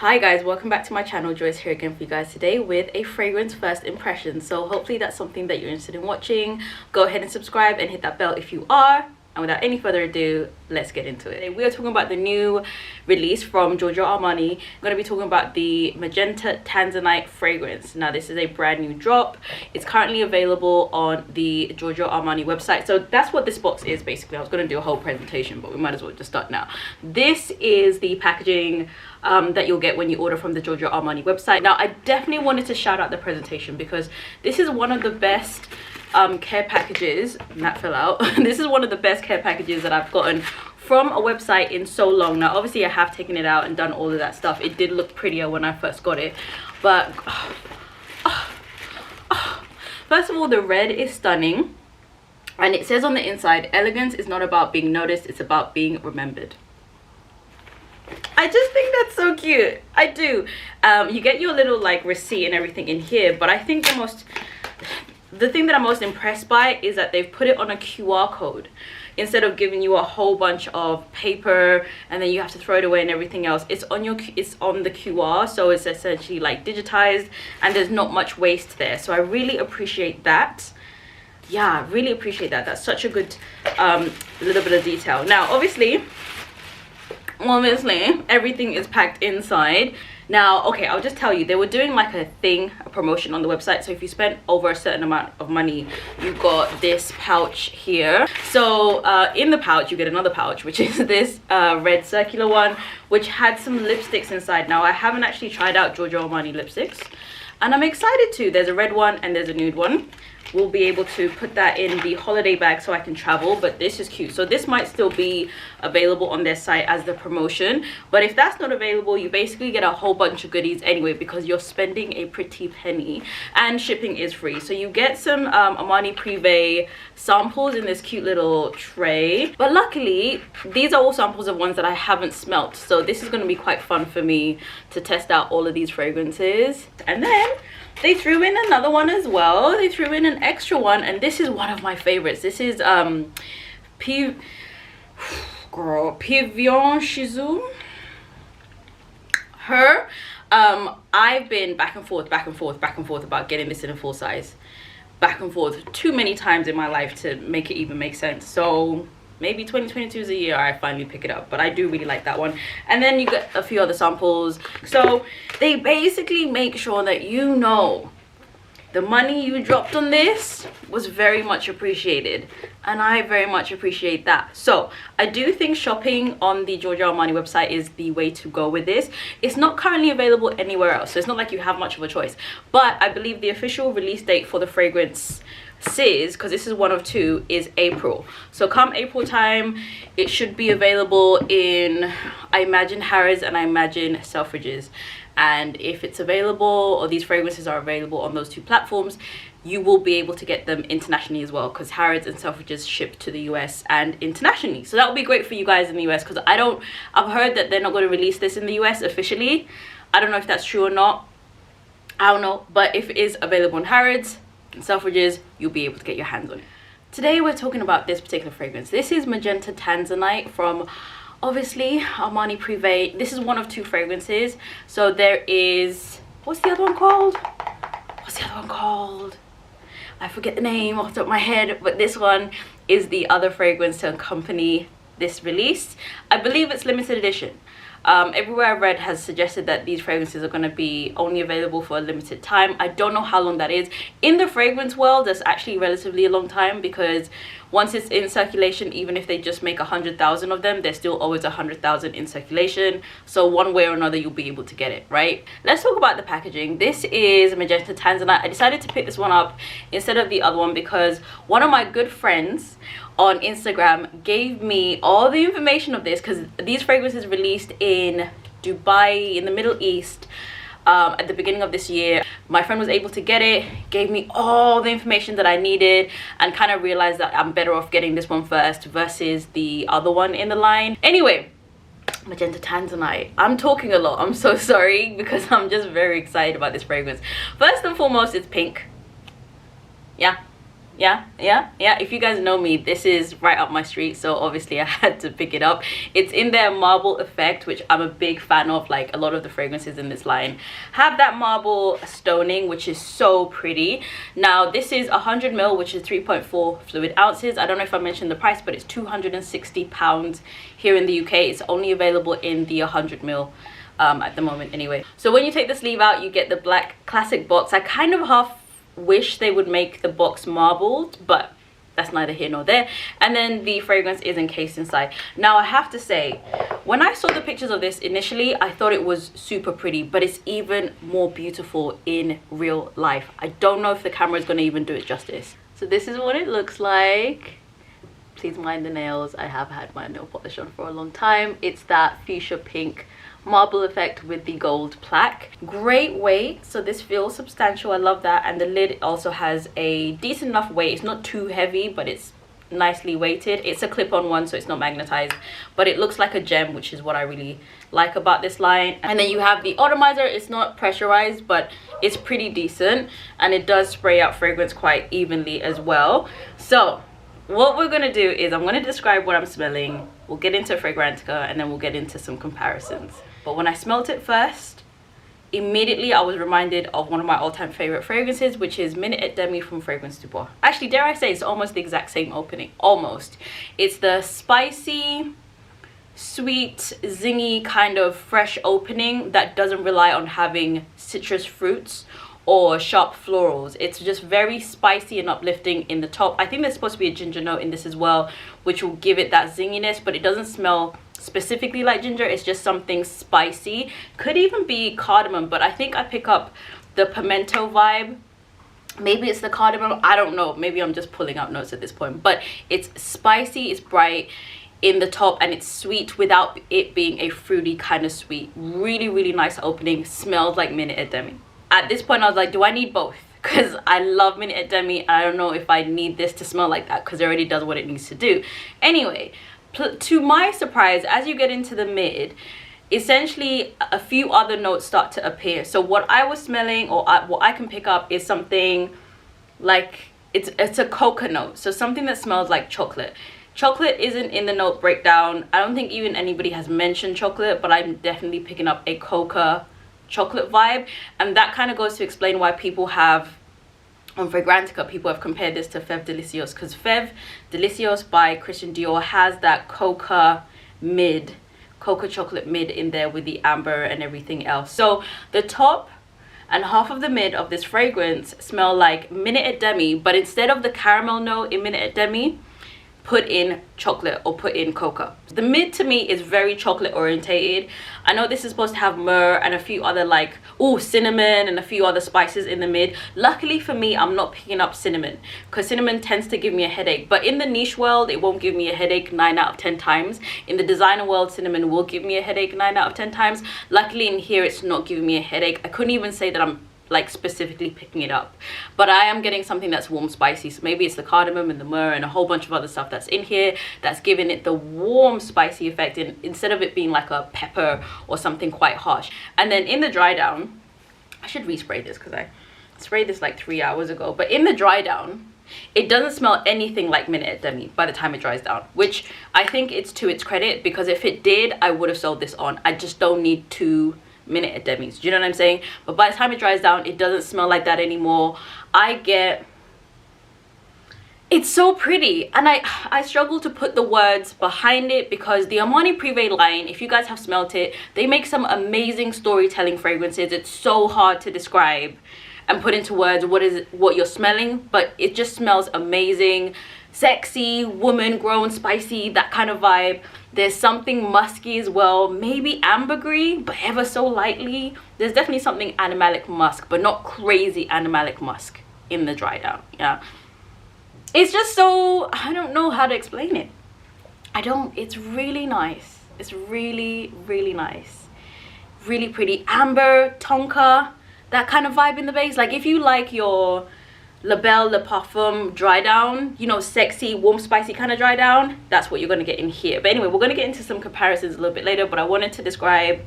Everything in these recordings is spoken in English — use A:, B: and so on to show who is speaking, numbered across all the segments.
A: Hi guys, welcome back to my channel. Joyce here again for you guys today with a fragrance first impression. So hopefully that's something that you're interested in watching. Go ahead and subscribe and hit that bell if you are. And without any further ado, let's get into it. We are talking about the new release from Giorgio Armani. I'm going to be talking about the Magenta Tanzanite fragrance. Now this is a brand new drop. It's currently available on the Giorgio Armani website. So that's what this box is basically. I was going to do a whole presentation, but we might as well just start now. This is the packaging that you'll get when you order from the Giorgio Armani website. Now I definitely wanted to shout out the presentation because this is one of the best care packages, and that fell out. This is one of the best care packages that I've gotten from a website in so long. Now obviously I have taken it out and done all of that stuff. It did look prettier when I first got it, but first of all, the red is stunning, and it says on the inside, elegance is not about being noticed, it's about being remembered. I just think that's so cute. I do. You get your little like receipt and everything in here, but I think the thing that I'm most impressed by is that they've put it on a QR code instead of giving you a whole bunch of paper and then you have to throw it away and everything else. It's on the QR, so it's essentially like digitized and there's not much waste there. So I really appreciate that. Yeah, I really appreciate that. That's such a good little bit of detail. Now obviously everything is packed inside. Now okay, I'll just tell you, they were doing like a promotion on the website. So if you spent over a certain amount of money, you got this pouch here. So in the pouch you get another pouch, which is this red circular one, which had some lipsticks inside. Now I haven't actually tried out Giorgio Armani lipsticks and I'm excited to. There's a red one and there's a nude one. We'll be able to put that in the holiday bag so I can travel, but this is cute. So this might still be available on their site as the promotion, but if that's not available, you basically get a whole bunch of goodies anyway because you're spending a pretty penny and shipping is free. So you get some Armani Privé samples in this cute little tray, but luckily these are all samples of ones that I haven't smelt, so this is going to be quite fun for me to test out all of these fragrances. And then they threw in another one as well. They threw in an extra one, and this is one of my favorites. This is Prive Shizu. Her. I've been back and forth about getting this in a full size. Back and forth too many times in my life to make it even make sense. So maybe 2022 is a year I finally pick it up, but I do really like that one. And then you get a few other samples. So they basically make sure that you know the money you dropped on this was very much appreciated, and I very much appreciate that. So I do think shopping on the Giorgio Armani website is the way to go with this. It's not currently available anywhere else, so it's not like you have much of a choice, but I believe the official release date for the fragrance because this is one of two, is April. So come April time, it should be available in, I imagine, Harrods and I imagine Selfridges. And if it's available, or these fragrances are available on those two platforms, you will be able to get them internationally as well, because Harrods and Selfridges ship to the US and internationally. So that will be great for you guys in the US, because I've heard that they're not going to release this in the US officially. I don't know if that's true or not, I don't know, but if it is available in Harrods and Selfridges, you'll be able to get your hands on it. Today we're talking about this particular fragrance. This is Magenta Tanzanite from obviously Armani Privé. This is one of two fragrances. So there is, what's the other one called? I forget the name off the top of my head, but this one is the other fragrance to accompany this release. I believe it's limited edition. Everywhere I've read has suggested that these fragrances are going to be only available for a limited time. I don't know how long that is. In the fragrance world, that's actually relatively a long time, because once it's in circulation, even if they just make 100,000 of them, there's still always 100,000 in circulation. So one way or another, you'll be able to get it, right? Let's talk about the packaging. This is Magenta Tanzanite. I decided to pick this one up instead of the other one because one of my good friends on Instagram gave me all the information of this, because these fragrances released in Dubai, in the Middle East, at the beginning of this year. My friend was able to get it, gave me all the information that I needed, and kind of realized that I'm better off getting this one first versus the other one in the line. Anyway, Magenta Tanzanite. I'm talking a lot, I'm so sorry, because I'm just very excited about this fragrance. First and foremost, it's pink. Yeah, Yeah. If you guys know me, this is right up my street, so obviously I had to pick it up. It's in their marble effect, which I'm a big fan of. Like, a lot of the fragrances in this line have that marble stoning, which is so pretty. Now this is 100 ml, which is 3.4 fluid ounces. I don't know if I mentioned the price, but it's £260 here in the UK. It's only available in the 100 ml at the moment anyway. So when you take the sleeve out, you get the black classic box. I kind of half wish they would make the box marbled, but that's neither here nor there. And then the fragrance is encased inside. Now I have to say, when I saw the pictures of this initially, I thought it was super pretty, but it's even more beautiful in real life. I don't know if the camera is going to even do it justice. So this is what it looks like. Please mind the nails. I have had my nail polish on for a long time. It's that fuchsia pink marble effect with the gold plaque. Great weight, so this feels substantial. I love that. And the lid also has a decent enough weight. It's not too heavy, but it's nicely weighted. It's a clip-on one, so it's not magnetized, but it looks like a gem, which is what I really like about this line. And then you have the atomizer. It's not pressurized, but it's pretty decent, and it does spray out fragrance quite evenly as well. So what we're going to do is I'm going to describe what I'm smelling. We'll get into Fragrantica, and then we'll get into some comparisons. But when I smelled it first, immediately I was reminded of one of my all-time favorite fragrances, which is Minute et Demi from Fragrance du Bois. Actually, dare I say, it's almost the exact same opening. Almost. It's the spicy, sweet, zingy kind of fresh opening that doesn't rely on having citrus fruits or sharp florals. It's just very spicy and uplifting in the top. I think there's supposed to be a ginger note in this as well, which will give it that zinginess, but it doesn't smell specifically like ginger. It's just something spicy. Could even be cardamom, but I think I pick up the pimento vibe. Maybe it's the cardamom, I don't know. Maybe I'm just pulling out notes at this point, but it's spicy, it's bright in the top, and it's sweet without it being a fruity kind of sweet. Really, really nice opening. Smells like Minute et Demi. At this point I was like, do I need both? Because I love Minute et Demi. I don't know if I need this to smell like that, because it already does what it needs to do. Anyway, to my surprise, as you get into the mid, essentially a few other notes start to appear. So what I was smelling, or what I can pick up, is something like it's a cocoa note. So something that smells like chocolate. Chocolate isn't in the note breakdown. I don't think even anybody has mentioned chocolate, but I'm definitely picking up a cocoa chocolate vibe, and that kind of goes to explain why people have, on Fragrantica, people have compared this to Fève Delicieuses, because Fève Delicieuses by Christian Dior has that cocoa chocolate mid in there with the amber and everything else. So the top and half of the mid of this fragrance smell like Minute et Demi, but instead of the caramel note in Minute et Demi, put in chocolate or put in cocoa. The mid to me is very chocolate orientated. I know this is supposed to have myrrh and a few other cinnamon and a few other spices in the mid. Luckily for me, I'm not picking up cinnamon, because cinnamon tends to give me a headache. But in the niche world, it won't give me a headache 9 out of 10 times. In the designer world, cinnamon will give me a headache 9 out of 10 times. Luckily in here, it's not giving me a headache. I couldn't even say that I'm like specifically picking it up, but I am getting something that's warm spicy. So maybe it's the cardamom and the myrrh and a whole bunch of other stuff that's in here that's giving it the warm spicy effect, instead of it being like a pepper or something quite harsh. And then in the dry down, I should respray this because I sprayed this like 3 hours ago, but in the dry down, it doesn't smell anything like Minute et Demi by the time it dries down, which I think it's to its credit, because if it did, I would have sold this on. I just don't need two Minute et Demis. Do you know what I'm saying? But by the time it dries down, it doesn't smell like that anymore. It's so pretty, and I struggle to put the words behind it, because the Armani Privé line, if you guys have smelt it, they make some amazing storytelling fragrances. It's so hard to describe and put into words what you're smelling, but it just smells amazing. Sexy, woman grown, spicy, that kind of vibe. There's something musky as well, maybe ambergris, but ever so lightly. There's definitely something animalic musk, but not crazy animalic musk in the dry down. Yeah, it's just so, I don't know how to explain it. It's really nice. It's really, really nice. Really pretty. Amber, tonka, that kind of vibe in the base. Like if you like your La Belle Le Parfum dry down, you know, sexy, warm, spicy kind of dry down, that's what you're going to get in here. But anyway, we're going to get into some comparisons a little bit later, but I wanted to describe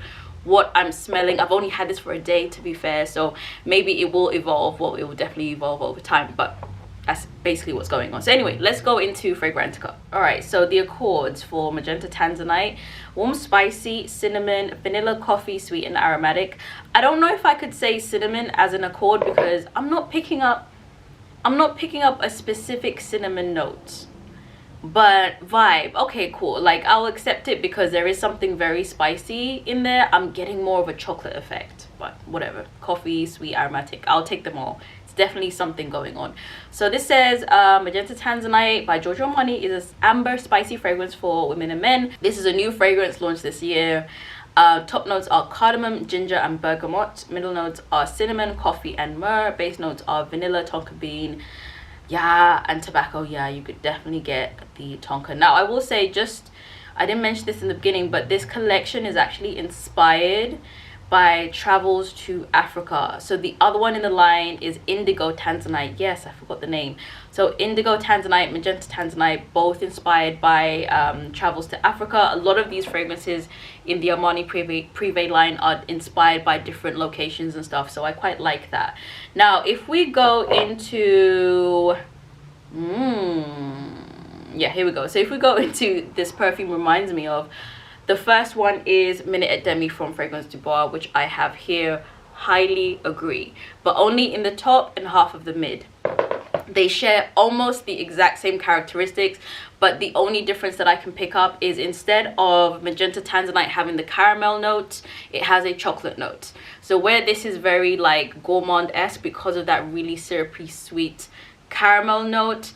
A: what I'm smelling. I've only had this for a day, to be fair, so maybe it will evolve. Well, it will definitely evolve over time, but That's basically what's going on. So anyway, let's go into Fragrantica. All right, so the accords for Magenta Tanzanite: warm, spicy, cinnamon, vanilla, coffee, sweet, and aromatic. I don't know if I could say cinnamon as an accord because I'm not picking up a specific cinnamon note. But vibe, okay, cool. Like, I'll accept it because there is something very spicy in there. I'm getting more of a chocolate effect, but whatever. Coffee, sweet, aromatic, I'll take them all. It's definitely something going on. So this says Magenta Tanzanite by Giorgio Armani is an amber spicy fragrance for women and men. This is a new fragrance launched this year. Top notes are cardamom, ginger, and bergamot. Middle notes are cinnamon, coffee, and myrrh. Base notes are vanilla, tonka bean, yeah, and tobacco. Yeah, you could definitely get the tonka. Now I will say, I didn't mention this in the beginning, but this collection is actually inspired by travels to Africa. So the other one in the line is Indigo Tanzanite. Yes, I forgot the name. So Indigo Tanzanite, Magenta Tanzanite, both inspired by travels to Africa. A lot of these fragrances in the Armani Privé line are inspired by different locations and stuff, so I quite like that. Now if we go into yeah, here we go. So if we go into this perfume, reminds me of, the first one is Minute et Demi from Fragrance du Bois, which I have here. Highly agree, but only in the top and half of the mid. They share almost the exact same characteristics, but the only difference that I can pick up is instead of Magenta Tanzanite having the caramel note, it has a chocolate note. So where this is very like gourmand-esque because of that really syrupy sweet caramel note,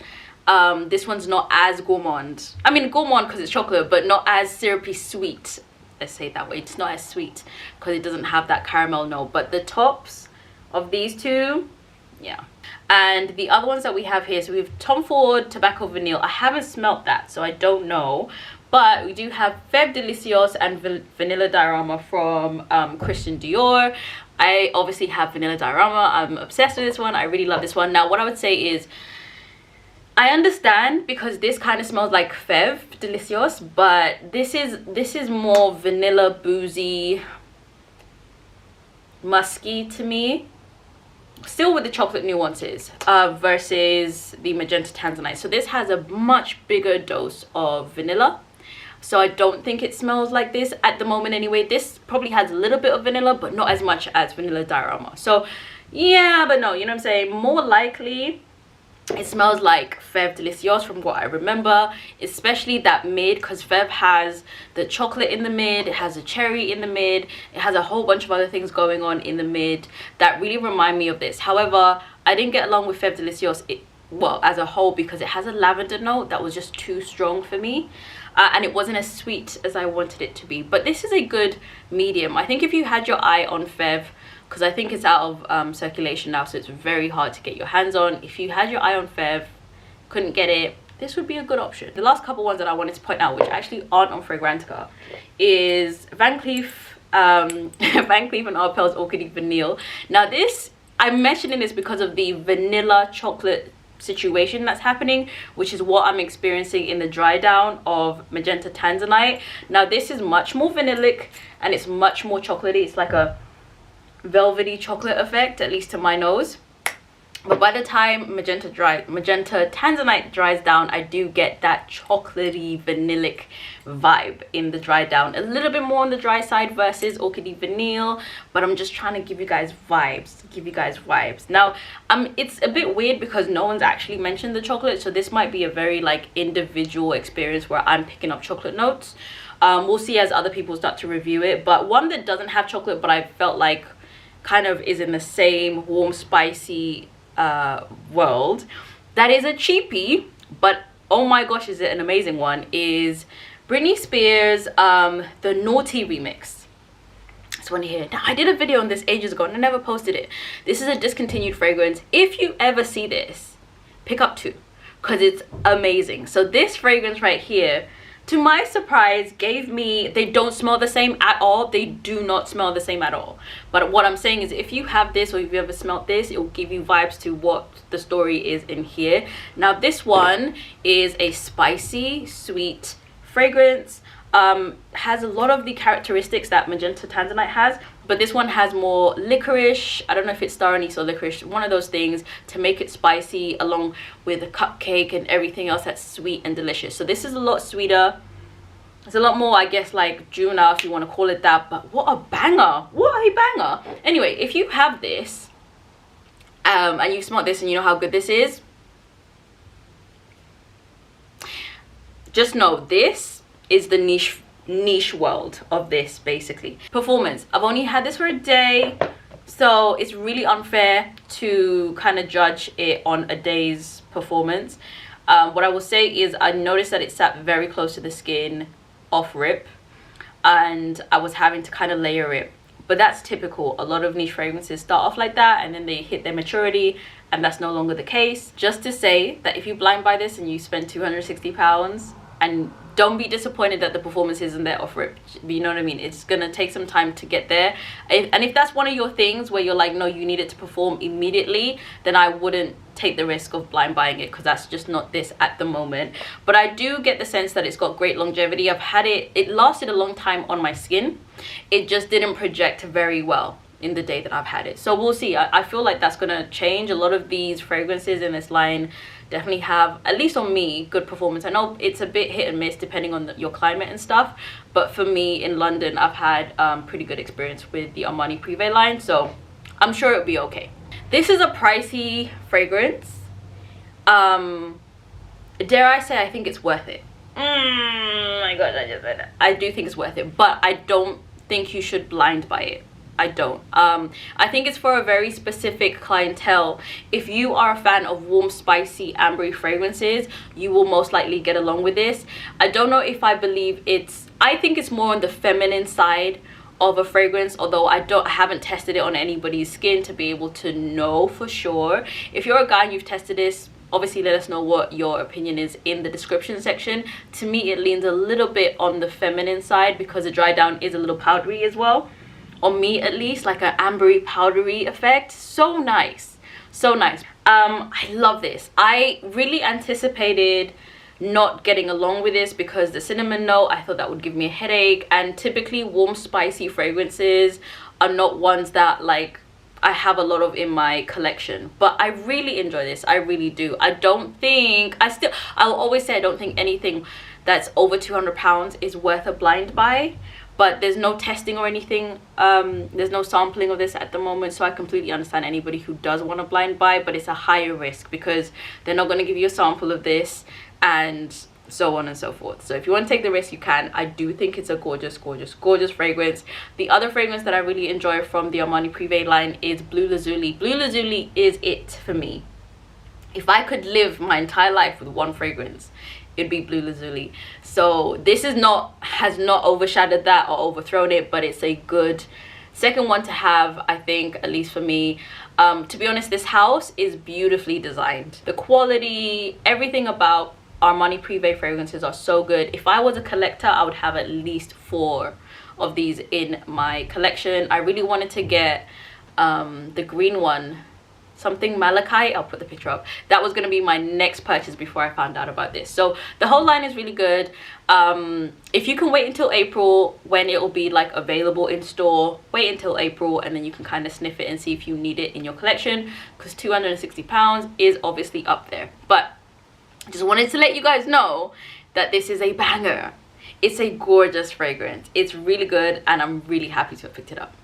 A: this one's not as gourmand. I mean gourmand because it's chocolate, but not as syrupy sweet. Let's say it that way. It's not as sweet because it doesn't have that caramel note. But the tops of these two, yeah. And the other ones that we have here, so we have Tom Ford Tobacco Vanille. I haven't smelt that, so I don't know. But we do have Fève Délicieuse and Vanilla Diorama from Christian Dior. I obviously have Vanilla Diorama. I'm obsessed with this one. I really love this one. Now what I would say is, I understand because this kind of smells like Fève Délicieuse, but this is more vanilla, boozy, musky to me, still with the chocolate nuances, versus the Magenta Tanzanite. So this has a much bigger dose of vanilla, so I don't think it smells like this at the moment anyway. This probably has a little bit of vanilla, but not as much as Vanilla Diorama. So yeah, but no, you know what I'm saying, more likely it smells like Fève Délicieuse from what I remember, especially that mid, because Fève has the chocolate in the mid, it has a cherry in the mid, it has a whole bunch of other things going on in the mid that really remind me of this. However, I didn't get along with Fève Délicieuse, well, as a whole, because it has a lavender note that was just too strong for me. And it wasn't as sweet as I wanted it to be. But this is a good medium. I think if you had your eye on Fève, because I think it's out of circulation now, so it's very hard to get your hands on. If you had your eye on Fève, couldn't get it, this would be a good option. The last couple ones that I wanted to point out, which actually aren't on Fragrantica, is Van Cleef, Van Cleef and Arpels Orchidée Vanille. Now this, I'm mentioning this because of the vanilla chocolate situation that's happening, which is what I'm experiencing in the dry down of Magenta Tanzanite. Now this is much more vanillic and it's much more chocolatey. It's like a velvety chocolate effect, at least to my nose. But by the time Magenta Tanzanite dries down, I do get that chocolatey vanillic vibe in the dry down. A little bit more on the dry side versus Orchidée Vanille, but I'm just trying to give you guys vibes. Now it's a bit weird because no one's actually mentioned the chocolate, so this might be a very like individual experience where I'm picking up chocolate notes. We'll see as other people start to review it. But one that doesn't have chocolate, but I felt like kind of is in the same warm spicy world, that is a cheapie, but oh my gosh, is it an amazing one, is Britney Spears the Naughty remix. This one here. Now I did a video on this ages ago and I never posted it. This is a discontinued fragrance. If you ever see this, pick up two because it's amazing. So this fragrance right here, to my surprise, gave me, they don't smell the same at all. They do not smell the same at all. But what I'm saying is, if you have this or if you ever smelled this, it will give you vibes to what the story is in here. Now this one is a spicy, sweet fragrance. Has a lot of the characteristics that Magenta Tanzanite has, but this one has more licorice. I don't know if it's star anise or licorice, one of those things, to make it spicy, along with the cupcake and everything else that's sweet and delicious. So this is a lot sweeter. It's a lot more, I guess, like Juna, if you want to call it that. But what a banger, what a banger. Anyway, if you have this and you smell this and you know how good this is, just know this is the niche world of this, basically. Performance. I've only had this for a day, so it's really unfair to kind of judge it on a day's performance. What I will say is I noticed that it sat very close to the skin off rip, and I was having to kind of layer it, but that's typical. A lot of niche fragrances start off like that and then they hit their maturity, and that's no longer the case. Just to say that if you blind buy this and you spend £260, and don't be disappointed that the performance isn't there off rip, you know what I mean? It's gonna take some time to get there. And if that's one of your things where you're like, no, you need it to perform immediately, then I wouldn't take the risk of blind buying it, because that's just not this at the moment. But I do get the sense that it's got great longevity. I've had it, it lasted a long time on my skin. It just didn't project very well in the day that I've had it. So we'll see. I feel like that's gonna change. A lot of these fragrances in this line definitely have, at least on me, good performance. I know it's a bit hit and miss depending on your climate and stuff, but for me in London, I've had pretty good experience with the Armani Privé line, so I'm sure it'll be okay. This is a pricey fragrance. Dare I say, I think it's worth it. My god, I just said that. I do think it's worth it, but I don't think you should blind buy it. I don't. I think it's for a very specific clientele. If you are a fan of warm, spicy, ambery fragrances, you will most likely get along with this. I don't know if I believe it's, I think it's more on the feminine side of a fragrance, although I haven't tested it on anybody's skin to be able to know for sure. If you're a guy and you've tested this, obviously let us know what your opinion is in the description section. To me, it leans a little bit on the feminine side because the dry down is a little powdery as well. On me at least, like an ambery powdery effect. So nice, so nice. I love this. I really anticipated not getting along with this because the cinnamon note, I thought that would give me a headache, and typically warm spicy fragrances are not ones that like I have a lot of in my collection, but I really enjoy this. I really do. I don't think, I'll always say I don't think anything that's over £200 is worth a blind buy, but there's no testing or anything. There's no sampling of this at the moment, so I completely understand anybody who does want to blind buy, but it's a higher risk because they're not going to give you a sample of this and so on and so forth. So if you want to take the risk, you can. I do think it's a gorgeous, gorgeous, gorgeous fragrance. The other fragrance that I really enjoy from the Armani Privé line is Blue Lazuli. Blue Lazuli is it for me. If I could live my entire life with one fragrance, it'd be Blue Lazuli. So this has not overshadowed that or overthrown it, but it's a good second one to have, I think, at least for me. To be honest, this house is beautifully designed. The quality, everything about Armani Privé fragrances are so good. If I was a collector, I would have at least 4 of these in my collection. I really wanted to get the green one, something malachite. I'll put the picture up. That was going to be my next purchase before I found out about this. So the whole line is really good. If you can wait until April when it will be like available in store, wait until April and then you can kind of sniff it and see if you need it in your collection, because £260 is obviously up there. But just wanted to let you guys know that this is a banger. It's a gorgeous fragrance. It's really good and I'm really happy to have picked it up.